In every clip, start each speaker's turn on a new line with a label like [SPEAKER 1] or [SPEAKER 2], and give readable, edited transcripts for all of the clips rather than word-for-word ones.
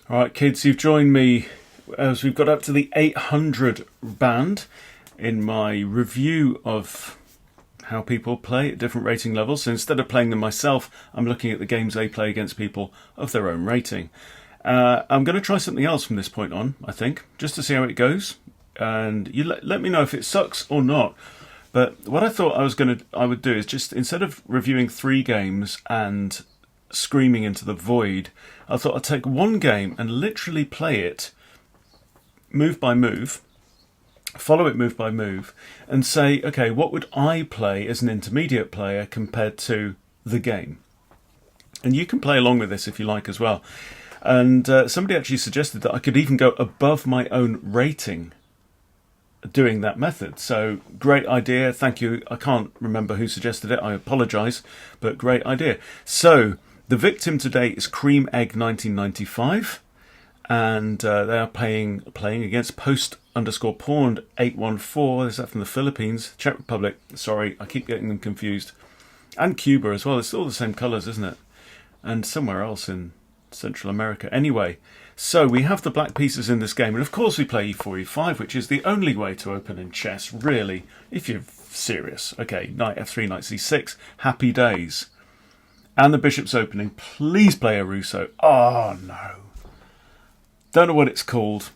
[SPEAKER 1] All right, kids, you've joined me as we've got up to the 800 band in my review of how people play at different rating levels. So instead of playing them myself, I'm looking at the games they play against people of their own rating. I'm going to try something else from this point on, I think, just to see how it goes. And you let me know if it sucks or not. But what I thought I would do is just, instead of reviewing 3 games and screaming into the void, I thought I'd take one game and literally play it move by move, follow it move by move, and say, okay, what would I play as an intermediate player compared to the game? And you can play along with this if you like as well. And somebody actually suggested that I could even go above my own rating doing that method. So great idea, thank you. I can't remember who suggested it, I apologise, but great idea. So the victim today is Cream Egg 1995, and they are playing against post_porn 814. Is that from the Philippines? Czech Republic, sorry, I keep getting them confused. And Cuba as well, it's all the same colours, isn't it? And somewhere else in Central America. Anyway, so we have the black pieces in this game, and of course we play e4, e5, which is the only way to open in chess, really, if you're serious. Okay, knight f3, knight c6, happy days. And the bishop's opening. Please play a Russo. Oh, no. Don't know what it's called.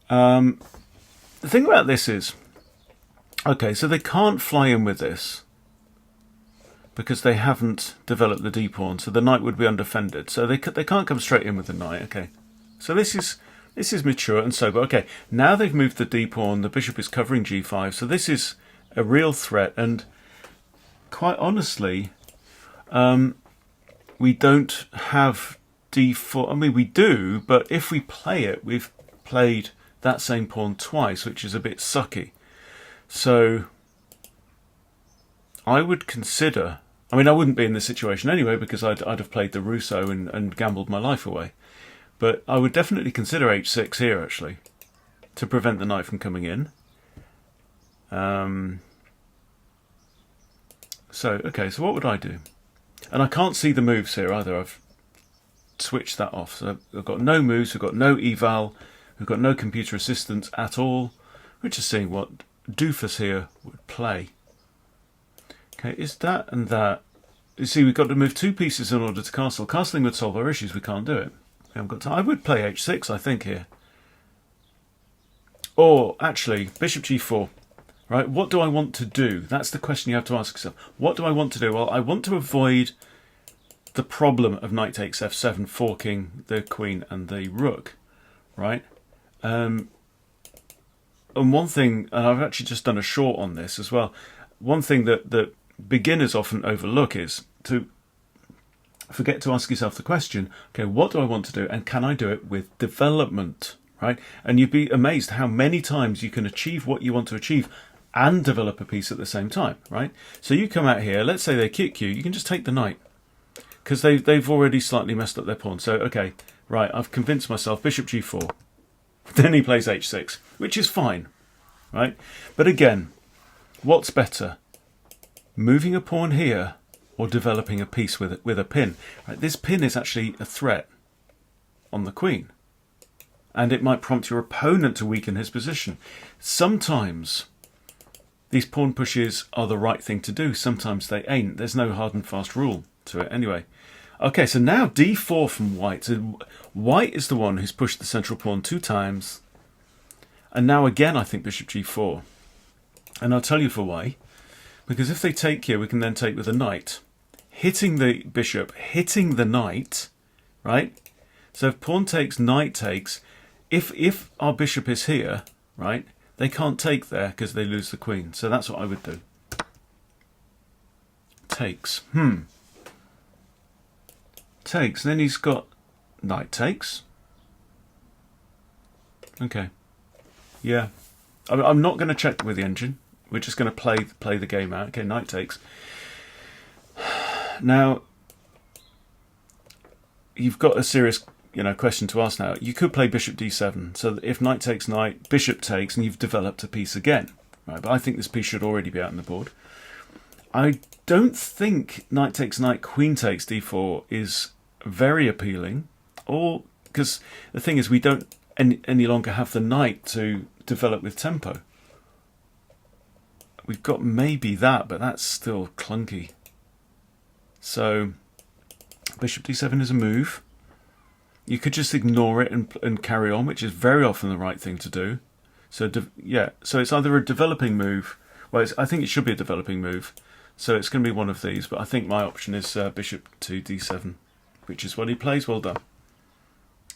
[SPEAKER 1] The thing about this is, okay, so they can't fly in with this because they haven't developed the d-pawn, so the knight would be undefended. So they can't come straight in with the knight. Okay, so this is mature and sober. Okay, now they've moved the d-pawn. The bishop is covering g5, so this is a real threat. And quite honestly, we don't have d4. I mean, we do, but if we play it, we've played that same pawn twice, which is a bit sucky. So I would consider, I mean, I wouldn't be in this situation anyway because I'd have played the Russo and gambled my life away. But I would definitely consider h6 here, actually, to prevent the knight from coming in. Okay, so what would I do? And I can't see the moves here either. I've switched that off. So I've got no moves, we've got no eval, we've got no computer assistance at all. We're just seeing what doofus here would play. Okay, is that and that. You see, we've got to move 2 pieces in order to castle. Castling would solve our issues, we can't do it. We haven't got time. I would play h6, I think, here. Or, actually, bishop g4. Right, what do I want to do? That's the question you have to ask yourself. What do I want to do? Well, I want to avoid the problem of knight takes f7, forking the queen and the rook, right? And one thing, and I've actually just done a short on this as well, one thing that beginners often overlook is to forget to ask yourself the question, okay, what do I want to do, and can I do it with development, right? And you'd be amazed how many times you can achieve what you want to achieve and develop a piece at the same time, right? So you come out here, let's say they kick you, you can just take the knight because they've already slightly messed up their pawn. So, okay, right, I've convinced myself, bishop g4. Then he plays h6, which is fine, right? But again, what's better, moving a pawn here or developing a piece with a pin? Right, this pin is actually a threat on the queen, and it might prompt your opponent to weaken his position. Sometimes these pawn pushes are the right thing to do, sometimes they ain't. There's no hard and fast rule to it. Anyway, okay, so now d4 from white. So white is the one who's pushed the central pawn 2 times, and now again I think bishop g4. And I'll tell you for why. Because if they take here, we can then take with a knight, hitting the bishop, hitting the knight, right? So if pawn takes, knight takes, if our bishop is here, right, they can't take there because they lose the queen. So that's what I would do. Takes. Takes. Then he's got knight takes. Okay. Yeah. I'm not going to check with the engine. We're just going to play the game out. Okay, knight takes. Now, you've got a serious question to ask now. You could play bishop d7. So that if knight takes knight, bishop takes, and you've developed a piece again. Right, but I think this piece should already be out on the board. I don't think knight takes knight, queen takes d4 is very appealing, or because the thing is we don't any longer have the knight to develop with tempo. We've got maybe that, but that's still clunky. So bishop d7 is a move. You could just ignore it and carry on, which is very often the right thing to do. So yeah, so it's either a developing move. Well, I think it should be a developing move. So it's going to be one of these, but I think my option is bishop to d7, which is what he plays. Well done.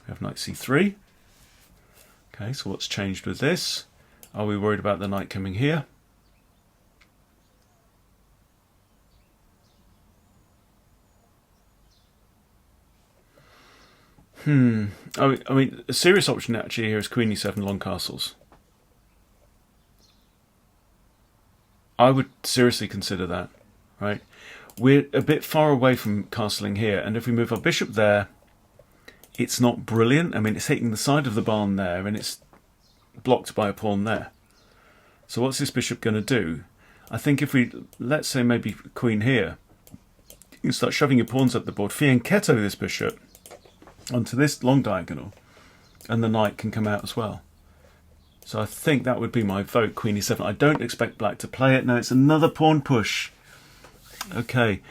[SPEAKER 1] We have knight c3. Okay, so what's changed with this? Are we worried about the knight coming here? I mean, a serious option actually here is queen e7 long castles. I would seriously consider that, right? We're a bit far away from castling here, and if we move our bishop there, it's not brilliant. I mean, it's hitting the side of the barn there, and it's blocked by a pawn there. So what's this bishop going to do? I think if we, let's say maybe queen here, you can start shoving your pawns up the board, fianchetto this bishop onto this long diagonal, and the knight can come out as well. So I think that would be my vote, queen e7. I don't expect black to play it. No, it's another pawn push. Okay.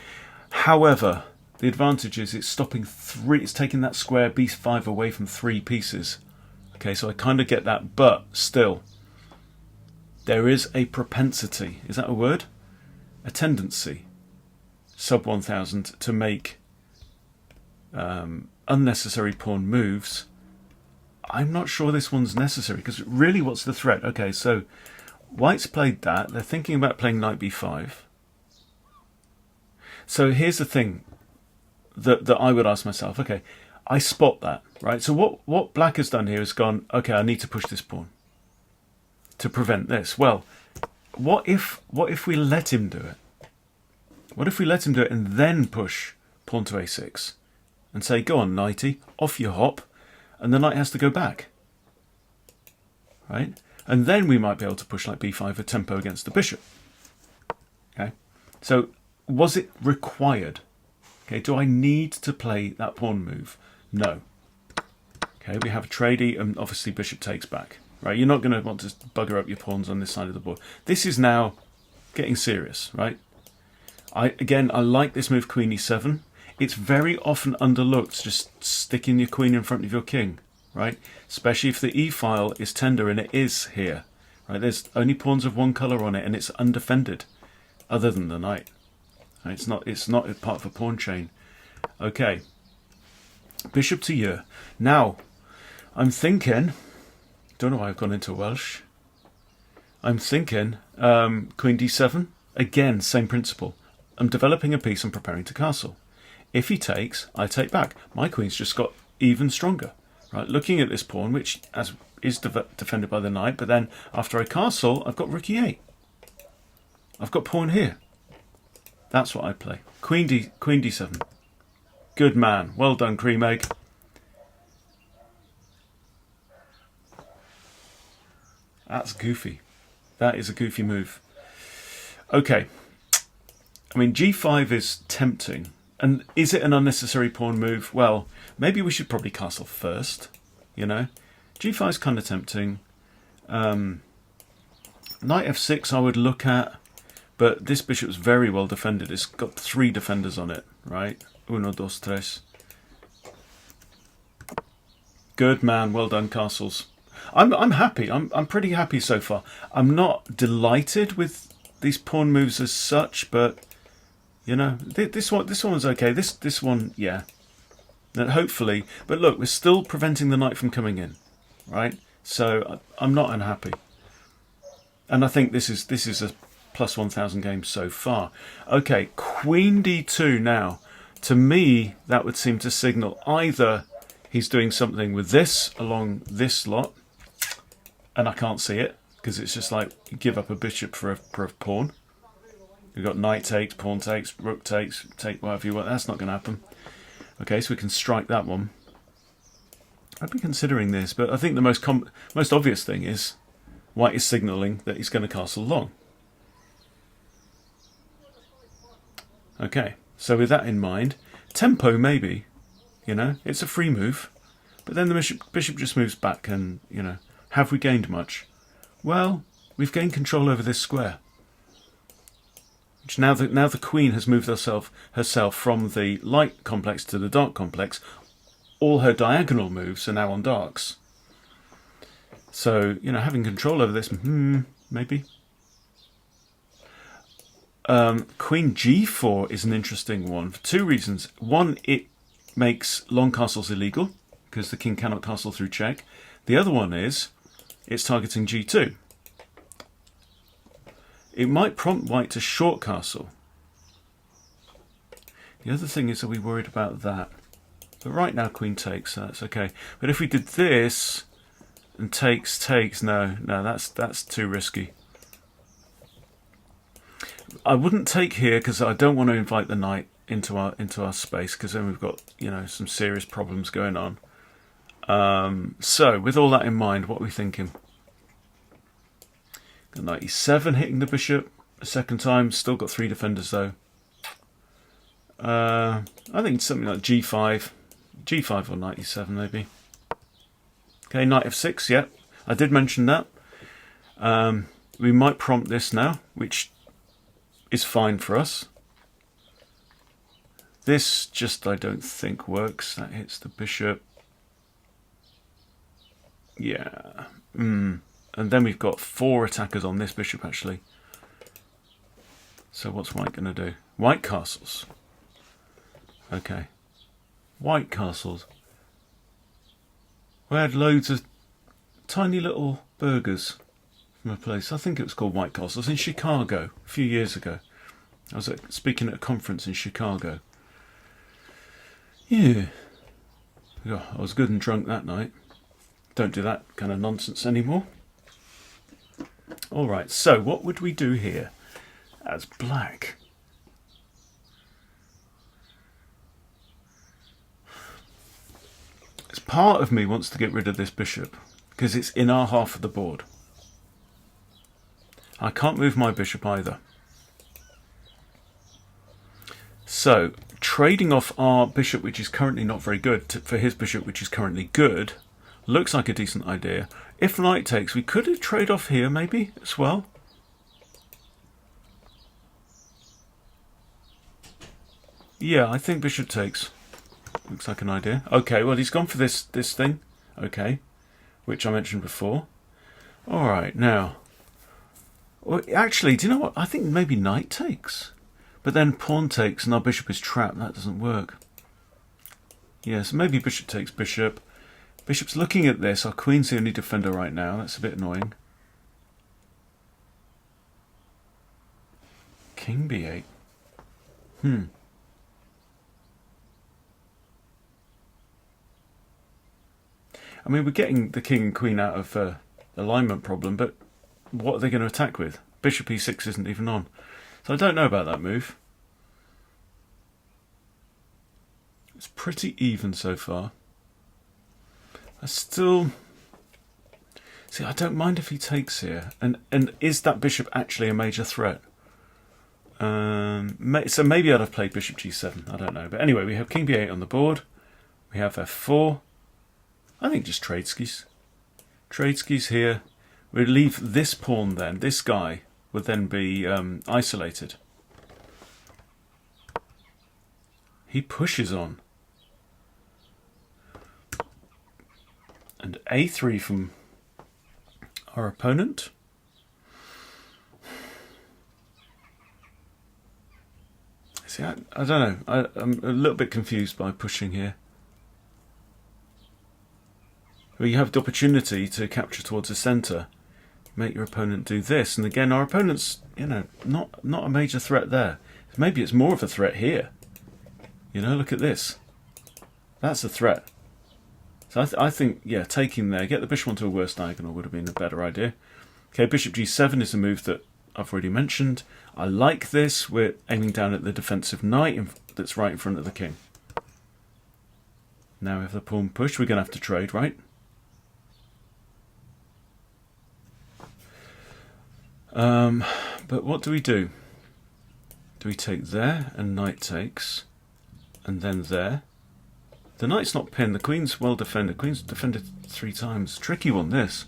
[SPEAKER 1] However, the advantage is it's stopping it's taking that square b5 away from 3 pieces. Okay, so I kind of get that, but still, there is a propensity, is that a word? A tendency, sub 1000, to make unnecessary pawn moves. I'm not sure this one's necessary, because really what's the threat? Okay, so white's played that. They're thinking about playing knight b5. So here's the thing that I would ask myself. Okay, I spot that, right? So what black has done here is gone, okay, I need to push this pawn to prevent this. Well, what if we let him do it? What if we let him do it and then push pawn to a6 and say, go on, knighty, off you hop, and the knight has to go back, right? And then we might be able to push like b5 for tempo against the bishop. Okay, so was it required? Okay, do I need to play that pawn move? No. Okay, we have a tradie, and obviously bishop takes back, right? You're not going to want to bugger up your pawns on this side of the board. This is now getting serious, right? I like this move, queen e7. It's very often underlooked, just sticking your queen in front of your king, right? Especially if the e-file is tender, and it is here, right? There's only pawns of one colour on it, and it's undefended, other than the knight. Right? It's not a part of a pawn chain. Okay, bishop to e. Now, I'm thinking, don't know why I've gone into Welsh. I'm thinking queen d7. Again, same principle. I'm developing a piece, I'm preparing to castle. If he takes, I take back. My queen's just got even stronger. Right, looking at this pawn, which is defended by the knight, but then after I castle, I've got rook e8. I've got pawn here. That's what I play. Queen d7. Good man. Well done, cream egg. That's goofy. That is a goofy move. Okay. I mean, g5 is tempting. And is it an unnecessary pawn move? Well, maybe we should probably castle first, you know. g5 is kind of tempting. Knight f6 I would look at, but this bishop's very well defended. It's got 3 defenders on it, right? Uno, dos, tres. Good man, well done, castles. I'm happy. I'm pretty happy so far. I'm not delighted with these pawn moves as such, but you know, this one's okay. This one, yeah. And hopefully, but look, we're still preventing the knight from coming in, right? So I'm not unhappy, and I think this is a plus 1000 game so far. Okay, queen d2 now. To me, that would seem to signal either he's doing something with this along this lot, and I can't see it because it's just like you give up a bishop for a pawn. We've got knight takes, pawn takes, rook takes, take whatever you want. That's not going to happen. Okay, so we can strike that one. I'd be considering this, but I think the most obvious thing is white is signalling that he's going to castle long. Okay, so with that in mind, tempo maybe. You know, it's a free move. But then the bishop just moves back and, you know, have we gained much? Well, we've gained control over this square. Which now the queen has moved herself from the light complex to the dark complex. All her diagonal moves are now on darks. So, you know, having control over this, maybe. Queen g4 is an interesting one for two reasons. One, it makes long castles illegal because the king cannot castle through check. The other one is it's targeting g2. It might prompt white to short castle. The other thing is, are we worried about that? But right now queen takes, so that's okay. But if we did this and takes, no, that's too risky. I wouldn't take here because I don't want to invite the knight into our space, because then we've got, you know, some serious problems going on. So with all that in mind, what are we thinking? Got knight e7 hitting the bishop a second time. Still got 3 defenders though. I think something like g5 or knight e7 maybe. Okay, knight f6. Yep, I did mention that. We might prompt this now, which is fine for us. This just, I don't think, works. That hits the bishop. Yeah. And then we've got 4 attackers on this bishop, actually. So what's white going to do? White castles. Okay. White castles. We had loads of tiny little burgers from a place. I think it was called White Castles in Chicago a few years ago. I was speaking at a conference in Chicago. Yeah. Oh, I was good and drunk that night. Don't do that kind of nonsense anymore. Alright, so what would we do here as black? As part of me wants to get rid of this bishop because it's in our half of the board. I can't move my bishop either. So, trading off our bishop, which is currently not very good, for his bishop, which is currently good, looks like a decent idea. If knight takes, we could trade off here maybe as well. Yeah, I think bishop takes. Looks like an idea. Okay, well, he's gone for this thing. Okay, which I mentioned before. All right, now. Well, actually, do you know what? I think maybe knight takes. But then pawn takes and our bishop is trapped. That doesn't work. Yeah, so maybe bishop takes bishop. Bishop's looking at this. Our queen's the only defender right now. That's a bit annoying. King b8. I mean, we're getting the king and queen out of alignment problem, but what are they going to attack with? Bishop e6 isn't even on. So I don't know about that move. It's pretty even so far. I still... See, I don't mind if he takes here. And is that bishop actually a major threat? So maybe I'd have played bishop g7. I don't know. But anyway, we have king b8 on the board. We have f4. I think just trade skis. Trade skis here. We'd leave this pawn then. This guy would then be isolated. He pushes on. And a3 from our opponent. See, I don't know. I'm a little bit confused by pushing here. Well, you have the opportunity to capture towards the centre. Make your opponent do this, and again, our opponent's, you know, not a major threat there. Maybe it's more of a threat here. You know, look at this. That's a threat. So I think, yeah, taking there, get the bishop onto a worse diagonal would have been a better idea. Okay, bishop g7 is a move that I've already mentioned. I like this. We're aiming down at the defensive knight that's right in front of the king. Now we have the pawn push. We're going to have to trade, right? But what do we do? Do we take there and knight takes, and then there? The knight's not pinned. The queen's well defended. Queen's defended 3 times. Tricky one, this.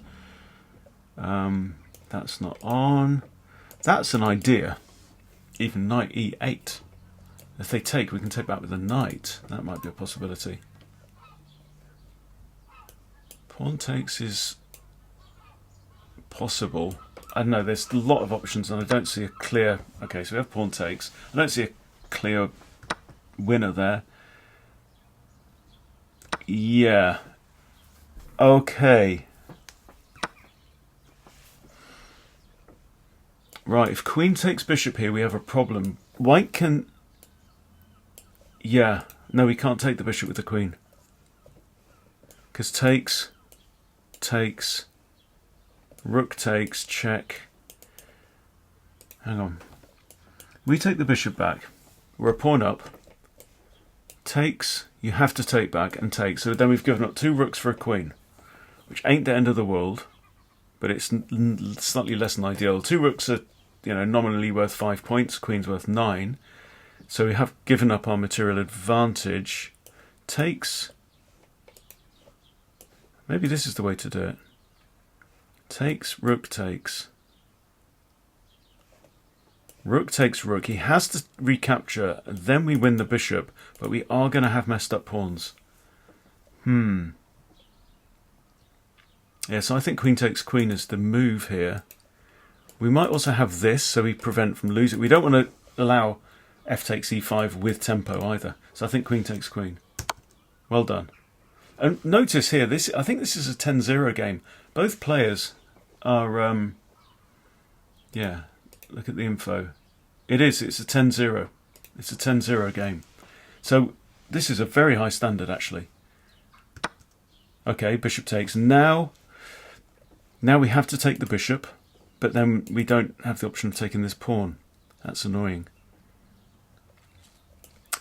[SPEAKER 1] That's not on. That's an idea. Even knight e8. If they take, we can take back with a knight. That might be a possibility. Pawn takes is possible. I don't know, there's a lot of options and I don't see a clear... Okay, so we have pawn takes. I don't see a clear winner there. Yeah. Okay. Right, if queen takes bishop here, we have a problem. White can... Yeah. No, we can't take the bishop with the queen. Because takes... Takes... Rook takes, check. Hang on. We take the bishop back. We're a pawn up. Takes, you have to take back and take. So then we've given up 2 rooks for a queen, which ain't the end of the world, but it's slightly less than ideal. 2 rooks are, nominally worth 5 points. Queen's worth 9. So we have given up our material advantage. Takes. Maybe this is the way to do it. Takes, rook takes. Rook takes rook. He has to recapture, then we win the bishop, but we are going to have messed up pawns. Yeah, so I think queen takes queen is the move here. We might also have this, so we prevent from losing. We don't want to allow f takes e5 with tempo either. So I think queen takes queen. Well done. And notice here, I think this is a 10-0 game. Both players are, yeah, look at the info. It's a 10-0. It's a 10-0 game. So this is a very high standard, actually. Okay, bishop takes. Now we have to take the bishop, but then we don't have the option of taking this pawn. That's annoying.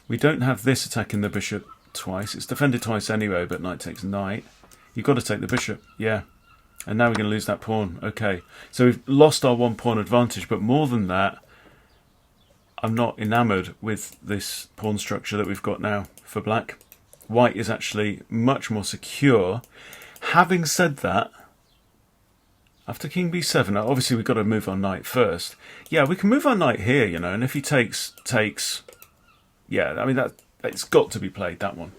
[SPEAKER 1] We don't have this attacking the bishop twice. It's defended twice anyway, but knight takes knight. You've got to take the bishop, yeah. And now we're going to lose that pawn. Okay, so we've lost our 1 pawn advantage, but more than that, I'm not enamoured with this pawn structure that we've got now for black. White is actually much more secure. Having said that, after king b7, obviously we've got to move our knight first. Yeah, we can move our knight here, and if he takes, yeah, I mean, it's got to be played, that one.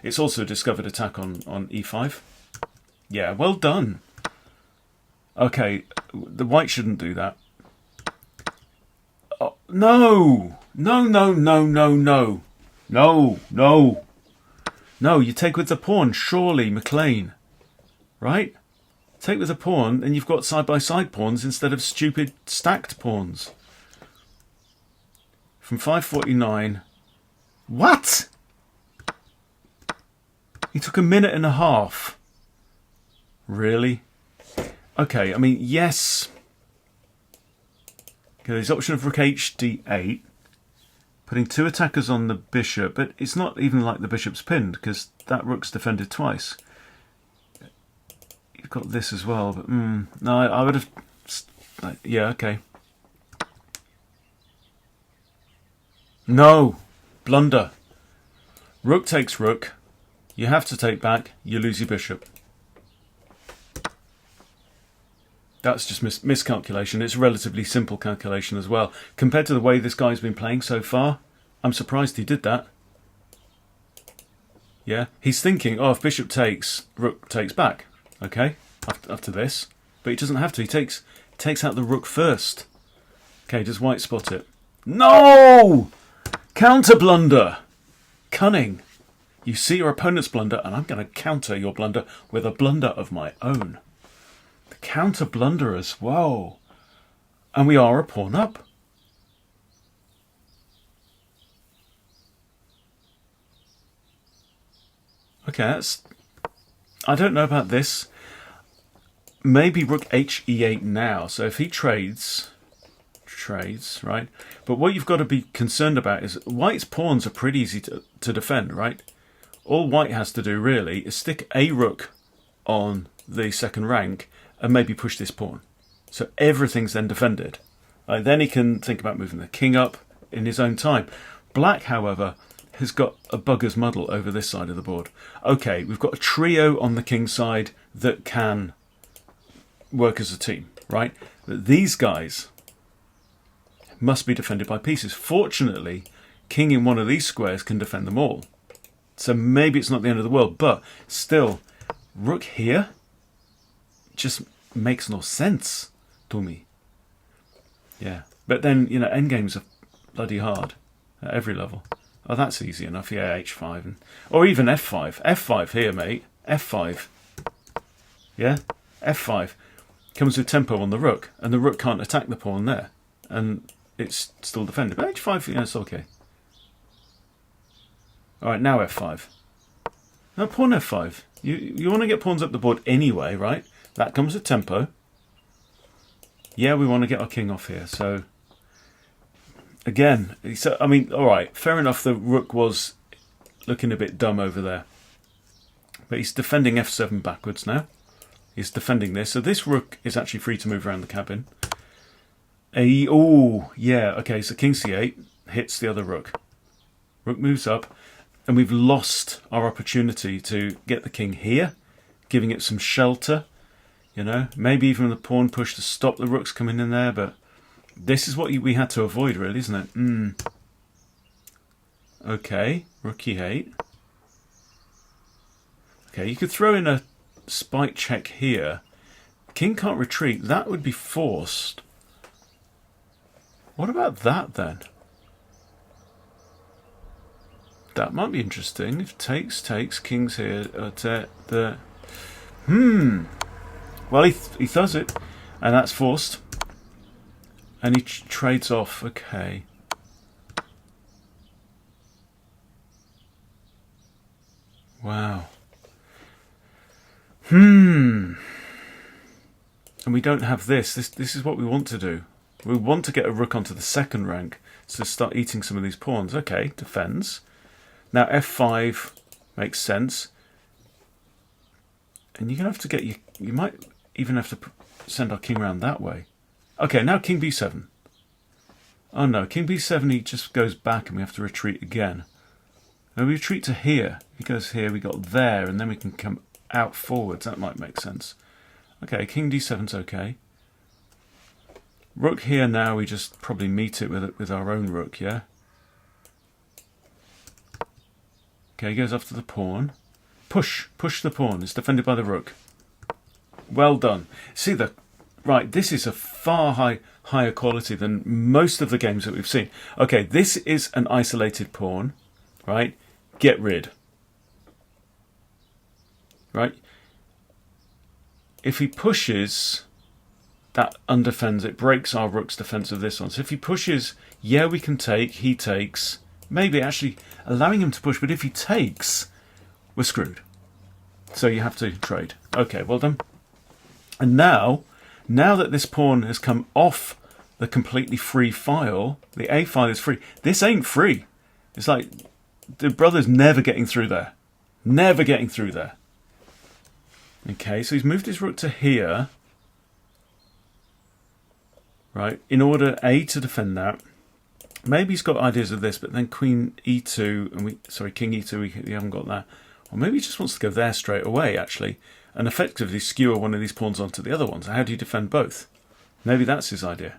[SPEAKER 1] It's also a discovered attack on e5. Yeah, well done. Okay, the white shouldn't do that. Oh, no! No, no, no, no, no. No, no. No, you take with the pawn, surely, McLean. Right? Take with the pawn, and you've got side-by-side pawns instead of stupid stacked pawns. From 549... What? He took a minute and a half. Really? Okay, I mean, yes. Okay, there's the option of rook hd8. Putting 2 attackers on the bishop, but it's not even like the bishop's pinned, because that rook's defended twice. You've got this as well, but no, I would have... Yeah, okay. No! Blunder. Rook takes rook. You have to take back. You lose your bishop. That's just miscalculation. It's a relatively simple calculation as well. Compared to the way this guy's been playing so far, I'm surprised he did that. Yeah, he's thinking, oh, if bishop takes, rook takes back. Okay, after this. But he doesn't have to. He takes out the rook first. Okay, does white spot it? No! Counter blunder! Cunning. You see your opponent's blunder, and I'm going to counter your blunder with a blunder of my own. The counter blunderers, whoa. And we are a pawn up. Okay, that's... I don't know about this. Maybe rook he8 now. So if he trades, right? But what you've got to be concerned about is white's pawns are pretty easy to defend, right? All white has to do really is stick a rook on the second rank and maybe push this pawn. So everything's then defended. Then he can think about moving the king up in his own time. Black, however, has got a bugger's muddle over this side of the board. Okay, we've got a trio on the king side that can work as a team, right? But these guys must be defended by pieces. Fortunately, king in one of these squares can defend them all. So maybe it's not the end of the world, but still, rook here just makes no sense to me. Yeah, but then, you know, endgames are bloody hard at every level. Oh, that's easy enough. Yeah, h5. Or even f5. f5 here, mate. f5. Yeah? f5. Comes with tempo on the rook. And the rook can't attack the pawn there. And it's still defended. But h5, yeah, it's okay. Alright, now f5. Now pawn f5. You want to get pawns up the board anyway, right? That comes with tempo. Yeah, we want to get our king off here. So... Again, so I mean, all right, fair enough. The rook was looking a bit dumb over there, but he's defending f7 backwards now. He's defending this, so this rook is actually free to move around the cabin. Oh, yeah, okay. So king c8 hits the other rook. Rook moves up, and we've lost our opportunity to get the king here, giving it some shelter. You know, maybe even the pawn push to stop the rooks coming in there, but. This is what we had to avoid, really, isn't it? Okay, rook e8. Okay, you could throw in a spike check here. King can't retreat. That would be forced. What about that, then? That might be interesting. If takes, king's here. Well, he does it, and that's forced. And he trades off. Okay. Wow. And we don't have this. This is what we want to do. We want to get a rook onto the second rank to start eating some of these pawns. Okay, defends. Now f5 makes sense. And you're going to have to get... You might even have to send our king around that way. Okay, now king b7. Oh no, king b7, he just goes back and we have to retreat again. Now we retreat to here. If he goes here, we got there, and then we can come out forwards. That might make sense. Okay, king d7's okay. Rook here now, we just probably meet it with our own rook, yeah? Okay, he goes after the pawn. Push the pawn. It's defended by the rook. Well done. See, right, this is a far higher quality than most of the games that we've seen. Okay, this is an isolated pawn, right? Get rid. Right? If he pushes, that undefends. It breaks our rook's defense of this one. So if he pushes, yeah, we can take. He takes. Maybe actually allowing him to push, but if he takes, we're screwed. So you have to trade. Okay, well done. And now that this pawn has come off the completely free file, the A file is free. This ain't free. It's like the brother's never getting through there. Never getting through there. Okay, so he's moved his rook to here. Right, in order, A, to defend that. Maybe he's got ideas of this, but then queen e2, and king e2, we haven't got that. Or maybe he just wants to go there straight away, actually, and effectively skewer one of these pawns onto the other ones. How do you defend both? Maybe that's his idea.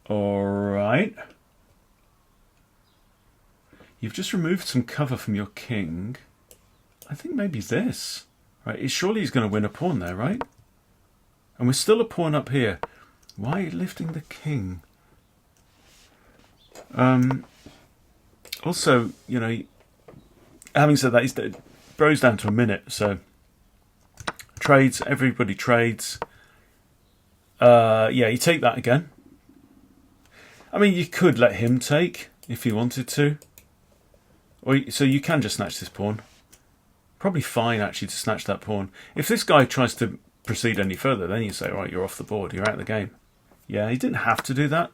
[SPEAKER 1] Alright. You've just removed some cover from your king. I think maybe this. Right, surely he's going to win a pawn there, right? And we're still a pawn up here. Why are you lifting the king? Also, you know, having said that, it bro's down to a minute, so trades, everybody trades. Yeah, you take that again. I mean, you could let him take if he wanted to. So you can just snatch this pawn. Probably fine, actually, to snatch that pawn. If this guy tries to proceed any further, then you say, right, you're off the board, you're out of the game. Yeah, he didn't have to do that.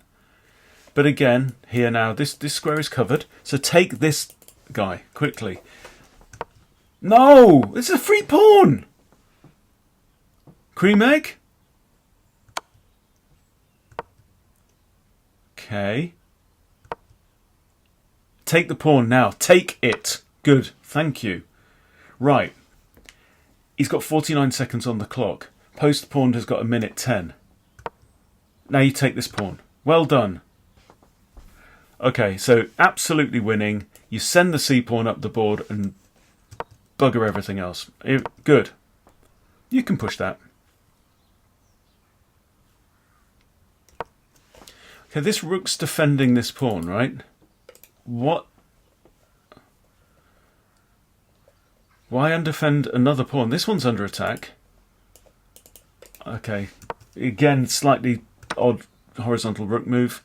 [SPEAKER 1] But again, here now, this square is covered. So take this guy, quickly. No! It's a free pawn! Cream egg? Okay. Take the pawn now. Take it. Good. Thank you. Right. He's got 49 seconds on the clock. Post pawn has got 1:10. Now you take this pawn. Well done. Okay, so absolutely winning. You send the c-pawn up the board and bugger everything else. Good. You can push that. Okay, this rook's defending this pawn, right? What? Why undefend another pawn? This one's under attack. Okay. Again, slightly odd horizontal rook move.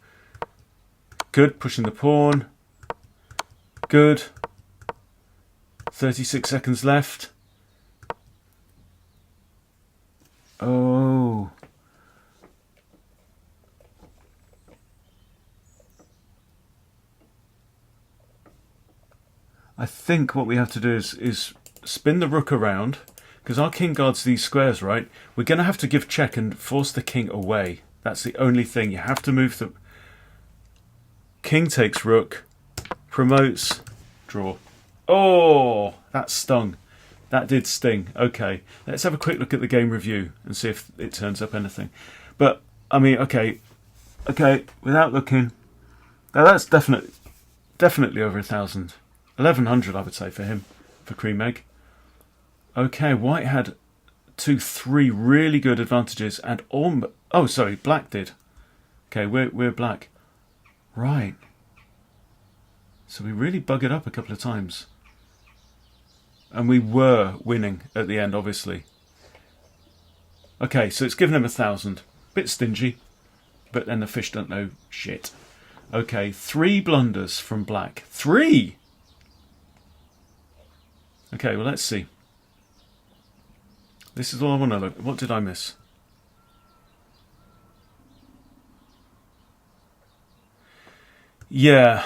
[SPEAKER 1] Good, pushing the pawn. Good. 36 seconds left. Oh. I think what we have to do is spin the rook around, because our king guards these squares, right? We're going to have to give check and force the king away. That's the only thing. You have to move the... King takes rook, promotes, draw. Oh, that stung. That did sting. Okay, let's have a quick look at the game review and see if it turns up anything. But, I mean, okay, without looking... Now that's definitely over 1,000. 1,100, I would say, for him, for Cream Egg. Okay, White had 2-3 really good advantages, and oh, sorry, Black did. Okay, we're Black. Right. So we really buggered up a couple of times. And we were winning at the end, obviously. Okay, so it's given him 1,000. Bit stingy, but then the fish don't know shit. Okay, 3 blunders from Black. 3! Okay, well, let's see. This is all I want to look. What did I miss? Yeah,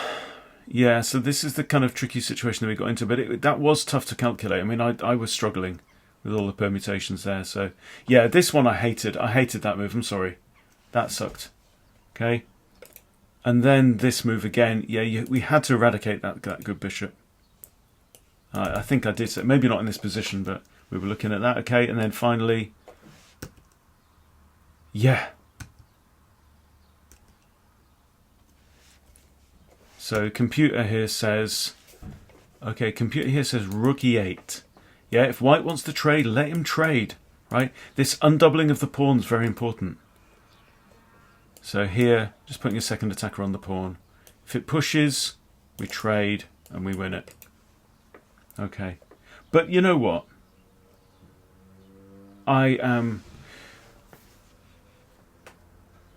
[SPEAKER 1] so this is the kind of tricky situation that we got into, but that was tough to calculate. I mean, I was struggling with all the permutations there. So, yeah, this one I hated. I hated that move. I'm sorry. That sucked. Okay. And then this move again. Yeah, we had to eradicate that good bishop. I think I did so. Maybe not in this position, but we were looking at that. Okay, and then finally, yeah. So computer here says, okay, computer here says rook e8. Yeah, if White wants to trade, let him trade, right? This undoubling of the pawn is very important. So here, just putting a second attacker on the pawn. If it pushes, we trade and we win it. Okay, but you know what? I am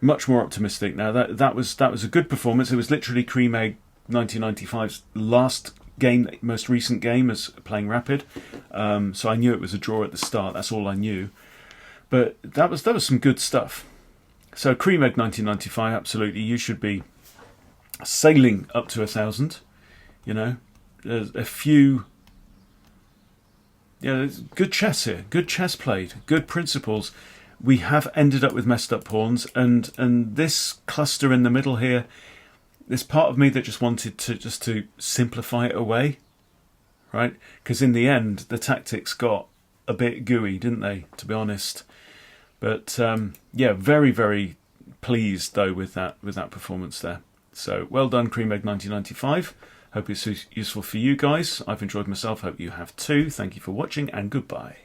[SPEAKER 1] much more optimistic now. That was a good performance. It was literally Cream Egg 1995's last game, most recent game as playing Rapid. So I knew it was a draw at the start. That's all I knew. But that was some good stuff. So Cream Egg 1995, absolutely. You should be sailing up to 1,000. You know, there's a few. Yeah, good chess here. Good chess played. Good principles. We have ended up with messed up pawns, and this cluster in the middle here, there's part of me that just wanted to simplify it away, right? Because in the end, the tactics got a bit gooey, didn't they? To be honest, but yeah, very, very pleased though with that performance there. So well done, Cream Egg 1995. Hope it's useful for you guys. I've enjoyed myself. Hope you have too. Thank you for watching, and goodbye.